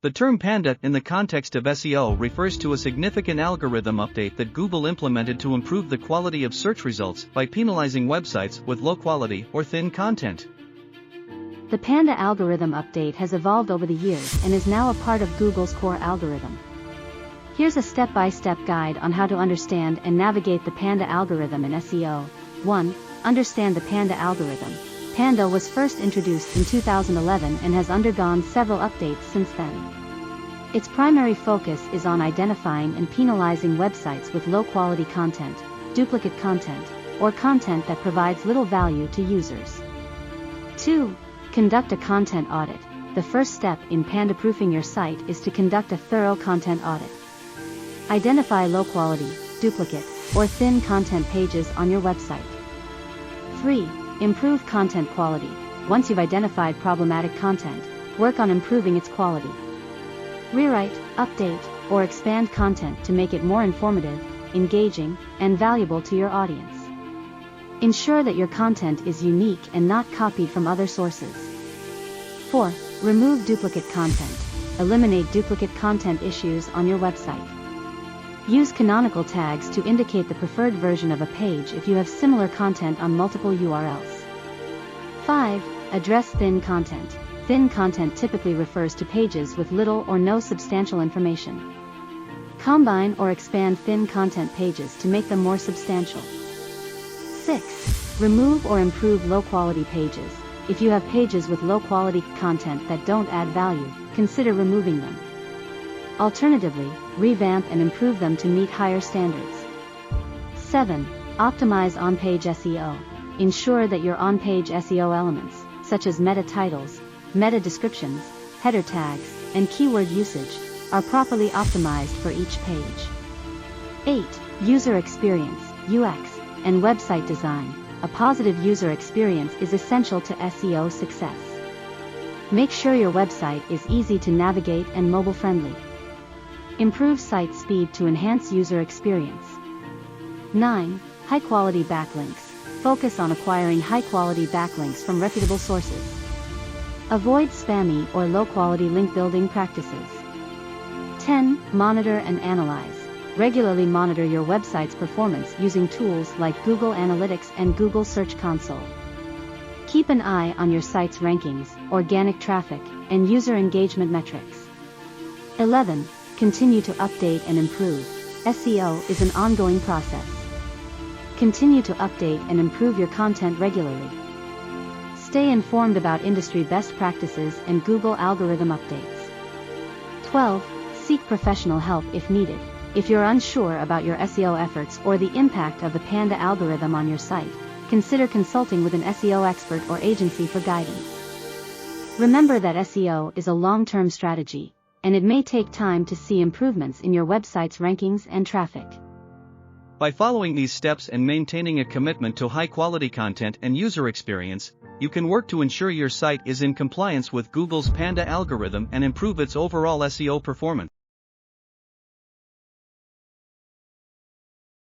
The term Panda in the context of SEO refers to a significant algorithm update that Google implemented to improve the quality of search results by penalizing websites with low quality or thin content. The Panda Algorithm update has evolved over the years and is now a part of Google's core algorithm. Here's a step-by-step guide on how to understand and navigate the Panda algorithm in SEO. 1. Understand the Panda algorithm. Panda was first introduced in 2011 and has undergone several updates since then. Its primary focus is on identifying and penalizing websites with low-quality content, duplicate content, or content that provides little value to users. 2. Conduct a content audit. The first step in Panda-proofing your site is to conduct a thorough content audit. Identify low-quality, duplicate, or thin content pages on your website. 3. Improve content quality. Once you've identified problematic content, work on improving its quality. Rewrite, update, or expand content to make it more informative, engaging, and valuable to your audience. Ensure that your content is unique and not copied from other sources. 4. Remove duplicate content. Eliminate duplicate content issues on your website. Use canonical tags to indicate the preferred version of a page if you have similar content on multiple URLs. 5. Address thin content. Thin content typically refers to pages with little or no substantial information. Combine or expand thin content pages to make them more substantial. 6. Remove or improve low-quality pages. If you have pages with low-quality content that don't add value, consider removing them. Alternatively, revamp and improve them to meet higher standards. 7. Optimize on-page SEO. Ensure that your on-page SEO elements, such as meta titles, meta descriptions, header tags, and keyword usage, are properly optimized for each page. 8. User experience, UX, and website design. A positive user experience is essential to SEO success. Make sure your website is easy to navigate and mobile-friendly. Improve site speed to enhance user experience. 9. High-quality backlinks. Focus on acquiring high-quality backlinks from reputable sources. Avoid spammy or low-quality link-building practices. 10. Monitor and analyze. Regularly monitor your website's performance using tools like Google Analytics and Google Search Console. Keep an eye on your site's rankings, organic traffic, and user engagement metrics. 11. Continue to update and improve. SEO is an ongoing process. Continue to update and improve your content regularly. Stay informed about industry best practices and Google algorithm updates. 12. Seek professional help if needed. If you're unsure about your SEO efforts or the impact of the Panda algorithm on your site, consider consulting with an SEO expert or agency for guidance. Remember that SEO is a long-term strategy, and it may take time to see improvements in your website's rankings and traffic. By following these steps and maintaining a commitment to high-quality content and user experience, you can work to ensure your site is in compliance with Google's Panda algorithm and improve its overall SEO performance.